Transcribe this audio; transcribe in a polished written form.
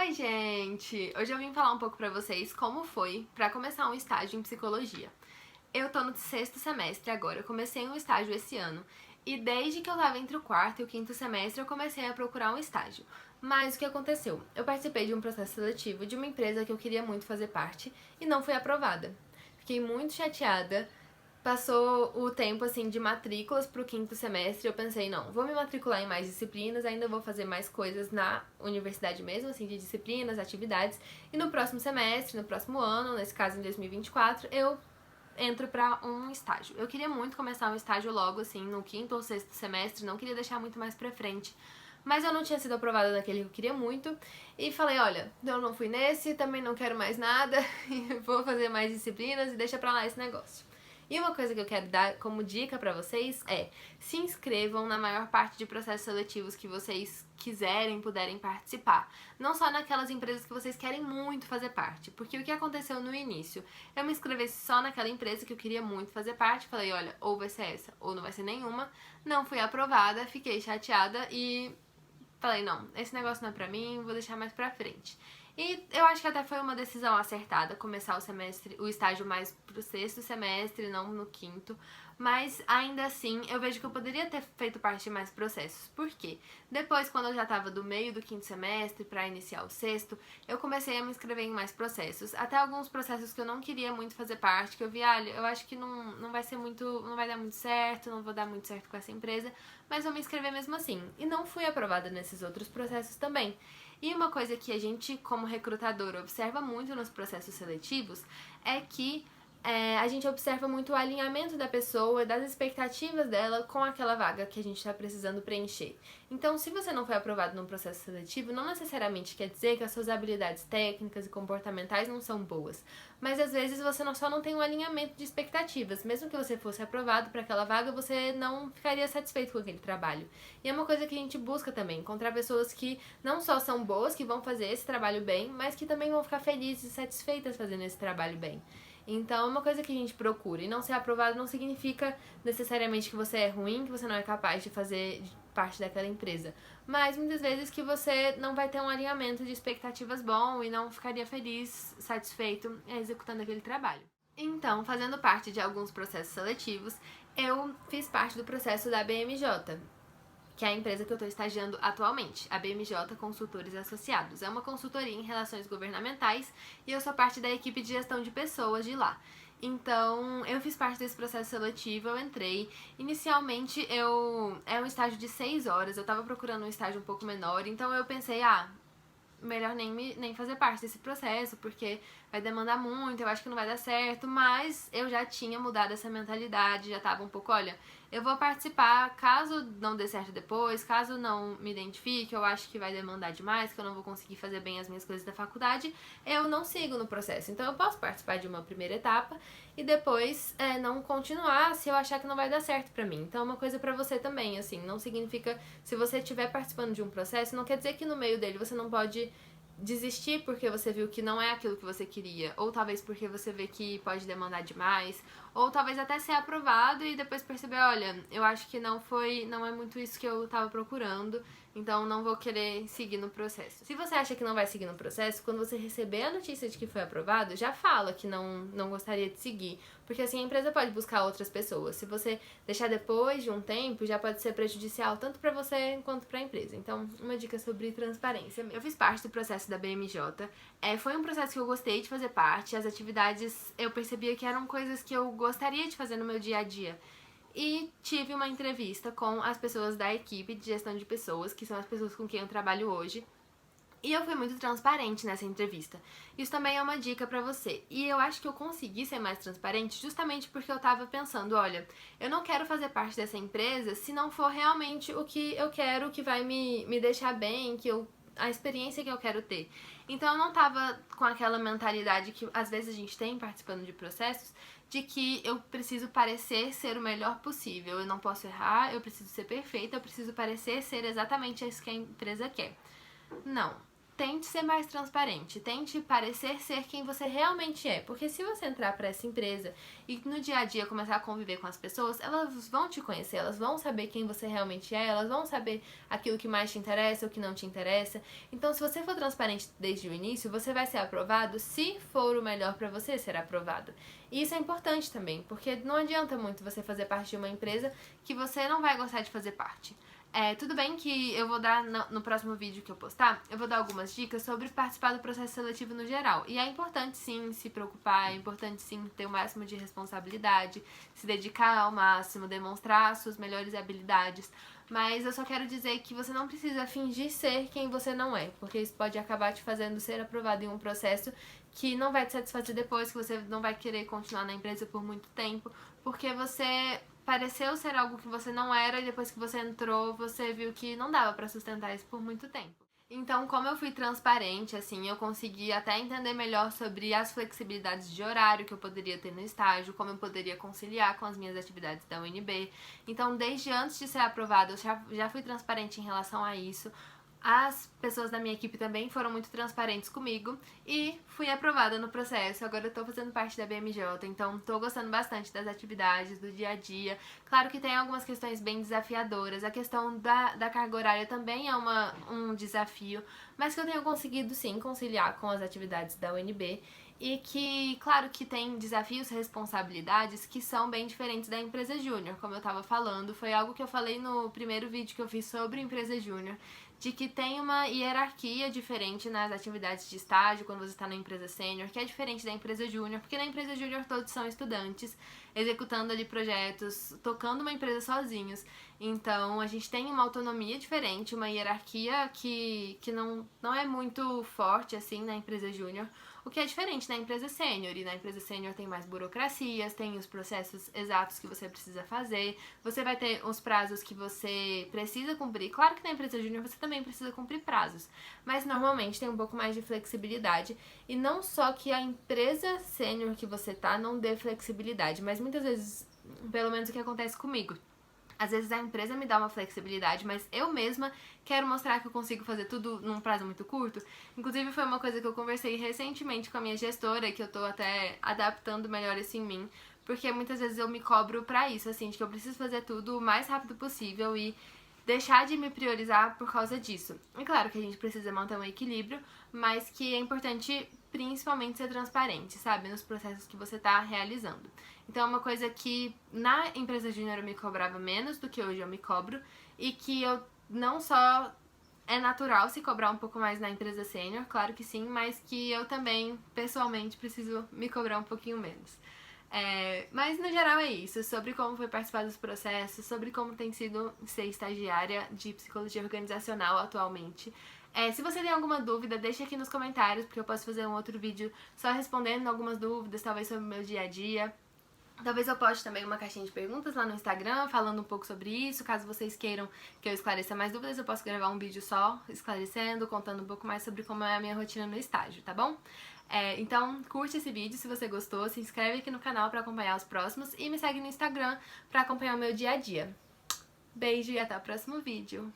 Oi, gente! Hoje eu vim falar um pouco pra vocês como foi pra começar um estágio em psicologia. Eu tô no 6º semestre agora, eu comecei um estágio esse ano e desde que eu tava entre o 4º e o 5º semestre eu comecei a procurar um estágio. Mas o que aconteceu? Eu participei de um processo seletivo de uma empresa que eu queria muito fazer parte e não fui aprovada. Fiquei muito chateada. Passou o tempo, assim, de matrículas pro 5º semestre, eu pensei, não, vou me matricular em mais disciplinas, ainda vou fazer mais coisas na universidade mesmo, assim, de disciplinas, atividades, e no próximo semestre, no próximo ano, nesse caso em 2024, eu entro pra um estágio. Eu queria muito começar um estágio logo, assim, no 5º ou 6º semestre, não queria deixar muito mais pra frente, mas eu não tinha sido aprovada naquele que eu queria muito, e falei, olha, eu não fui nesse, também não quero mais nada, vou fazer mais disciplinas e deixa pra lá esse negócio. E uma coisa que eu quero dar como dica pra vocês é: se inscrevam na maior parte de processos seletivos que vocês quiserem, puderem participar. Não só naquelas empresas que vocês querem muito fazer parte. Porque o que aconteceu no início? Eu me inscrevi só naquela empresa que eu queria muito fazer parte. Falei, olha, ou vai ser essa, ou não vai ser nenhuma. Não fui aprovada, fiquei chateada e falei, não, esse negócio não é pra mim, vou deixar mais pra frente. E eu acho que até foi uma decisão acertada começar o semestre, o estágio mais pro 6º semestre, não no 5º. Mas ainda assim, eu vejo que eu poderia ter feito parte de mais processos. Por quê? Depois, quando eu já tava do meio do 5º semestre pra iniciar o 6º, eu comecei a me inscrever em mais processos. Até alguns processos que eu não queria muito fazer parte, que eu vi, olha, eu acho que não vai ser muito, não vai dar muito certo, não vou dar muito certo com essa empresa, mas vou me inscrever mesmo assim. E não fui aprovada nesses outros processos também. E uma coisa que a gente, como recrutador, observa muito nos processos seletivos é que a gente observa muito o alinhamento da pessoa, das expectativas dela com aquela vaga que a gente está precisando preencher. Então, se você não foi aprovado num processo seletivo, não necessariamente quer dizer que as suas habilidades técnicas e comportamentais não são boas, mas às vezes você só não tem um alinhamento de expectativas. Mesmo que você fosse aprovado para aquela vaga, você não ficaria satisfeito com aquele trabalho. E é uma coisa que a gente busca também, encontrar pessoas que não só são boas, que vão fazer esse trabalho bem, mas que também vão ficar felizes e satisfeitas fazendo esse trabalho bem. Então, é uma coisa que a gente procura. E não ser aprovado não significa necessariamente que você é ruim, que você não é capaz de fazer parte daquela empresa. Mas muitas vezes que você não vai ter um alinhamento de expectativas bom e não ficaria feliz, satisfeito executando aquele trabalho. Então, fazendo parte de alguns processos seletivos, eu fiz parte do processo da BMJ, que é a empresa que eu estou estagiando atualmente, a BMJ Consultores Associados. É uma consultoria em relações governamentais e eu sou parte da equipe de gestão de pessoas de lá. Então, eu fiz parte desse processo seletivo, eu entrei. Inicialmente, é um estágio de 6 horas, eu tava procurando um estágio um pouco menor, então eu pensei, melhor nem fazer parte desse processo, porque vai demandar muito, eu acho que não vai dar certo, mas eu já tinha mudado essa mentalidade, já tava um pouco, olha, eu vou participar, caso não dê certo depois, caso não me identifique, eu acho que vai demandar demais, que eu não vou conseguir fazer bem as minhas coisas da faculdade, eu não sigo no processo. Então eu posso participar de uma primeira etapa e depois não continuar se eu achar que não vai dar certo pra mim. Então é uma coisa pra você também, assim, não significa, se você estiver participando de um processo, não quer dizer que no meio dele você não pode desistir porque você viu que não é aquilo que você queria, ou talvez porque você vê que pode demandar demais, ou talvez até ser aprovado e depois perceber, olha, eu acho que não é muito isso que eu tava procurando, então não vou querer seguir no processo. Se você acha que não vai seguir no processo, quando você receber a notícia de que foi aprovado, já fala que não gostaria de seguir, porque assim a empresa pode buscar outras pessoas. Se você deixar depois de um tempo, já pode ser prejudicial tanto pra você quanto pra empresa. Então, uma dica sobre transparência mesmo. Eu fiz parte do processo da BMJ, foi um processo que eu gostei de fazer parte, as atividades eu percebia que eram coisas que eu gostaria de fazer no meu dia a dia. E tive uma entrevista com as pessoas da equipe de gestão de pessoas, que são as pessoas com quem eu trabalho hoje. E eu fui muito transparente nessa entrevista. Isso também é uma dica pra você. E eu acho que eu consegui ser mais transparente justamente porque eu tava pensando, olha, eu não quero fazer parte dessa empresa se não for realmente o que eu quero, que vai me deixar bem, a experiência que eu quero ter. Então eu não tava com aquela mentalidade que às vezes a gente tem participando de processos, de que eu preciso parecer ser o melhor possível, eu não posso errar, eu preciso ser perfeita, eu preciso parecer ser exatamente isso que a empresa quer. Não. tente ser mais transparente, tente parecer ser quem você realmente é, porque se você entrar para essa empresa e no dia a dia começar a conviver com as pessoas, elas vão te conhecer, elas vão saber quem você realmente é, elas vão saber aquilo que mais te interessa, o que não te interessa. Então, se você for transparente desde o início, você vai ser aprovado. Se for o melhor para você, será aprovado. E isso é importante também, porque não adianta muito você fazer parte de uma empresa que você não vai gostar de fazer parte. Tudo bem que eu vou dar, no próximo vídeo que eu postar, eu vou dar algumas dicas sobre participar do processo seletivo no geral. E é importante sim se preocupar, é importante sim ter o máximo de responsabilidade, se dedicar ao máximo, demonstrar suas melhores habilidades. Mas eu só quero dizer que você não precisa fingir ser quem você não é, porque isso pode acabar te fazendo ser aprovado em um processo que não vai te satisfazer depois, que você não vai querer continuar na empresa por muito tempo, porque você pareceu ser algo que você não era e depois que você entrou, você viu que não dava pra sustentar isso por muito tempo. Então, como eu fui transparente, assim, eu consegui até entender melhor sobre as flexibilidades de horário que eu poderia ter no estágio, como eu poderia conciliar com as minhas atividades da UNB. Então, desde antes de ser aprovada, eu já fui transparente em relação a isso. As pessoas da minha equipe também foram muito transparentes comigo e fui aprovada no processo. Agora eu tô fazendo parte da BMJ, então tô gostando bastante das atividades, do dia a dia. Claro que tem algumas questões bem desafiadoras. A questão da carga horária também é um desafio, mas que eu tenho conseguido sim conciliar com as atividades da UNB. E que, claro que tem desafios, responsabilidades que são bem diferentes da empresa júnior, como eu tava falando. Foi algo que eu falei no primeiro vídeo que eu fiz sobre empresa júnior, de que tem uma hierarquia diferente nas atividades de estágio quando você está na empresa sênior, que é diferente da empresa júnior, porque na empresa júnior todos são estudantes, executando ali projetos, tocando uma empresa sozinhos. Então a gente tem uma autonomia diferente, uma hierarquia que não é muito forte assim na empresa júnior, o que é diferente na empresa sênior. E na empresa sênior tem mais burocracias, tem os processos exatos que você precisa fazer, você vai ter os prazos que você precisa cumprir. Claro que na empresa júnior você também precisa cumprir prazos, mas normalmente tem um pouco mais de flexibilidade. E não só que a empresa sênior que você tá não dê flexibilidade, mas muitas vezes, pelo menos o que acontece comigo, às vezes a empresa me dá uma flexibilidade, mas eu mesma quero mostrar que eu consigo fazer tudo num prazo muito curto. Inclusive foi uma coisa que eu conversei recentemente com a minha gestora, que eu tô até adaptando melhor isso em mim, porque muitas vezes eu me cobro pra isso, assim, de que eu preciso fazer tudo o mais rápido possível e deixar de me priorizar por causa disso. É claro que a gente precisa manter um equilíbrio, mas que é importante principalmente ser transparente, sabe? Nos processos que você tá realizando. Então é uma coisa que na empresa júnior eu me cobrava menos do que hoje eu me cobro, e que eu não só é natural se cobrar um pouco mais na empresa sênior, claro que sim, mas que eu também pessoalmente preciso me cobrar um pouquinho menos. Mas no geral é isso, sobre como foi participar dos processos, sobre como tem sido ser estagiária de psicologia organizacional atualmente. Se você tem alguma dúvida, deixa aqui nos comentários, porque eu posso fazer um outro vídeo só respondendo algumas dúvidas, talvez sobre o meu dia a dia. Talvez eu poste também uma caixinha de perguntas lá no Instagram, falando um pouco sobre isso. Caso vocês queiram que eu esclareça mais dúvidas, eu posso gravar um vídeo só esclarecendo, contando um pouco mais sobre como é a minha rotina no estágio, tá bom? Então, curte esse vídeo se você gostou, se inscreve aqui no canal pra acompanhar os próximos e me segue no Instagram pra acompanhar o meu dia a dia. Beijo e até o próximo vídeo!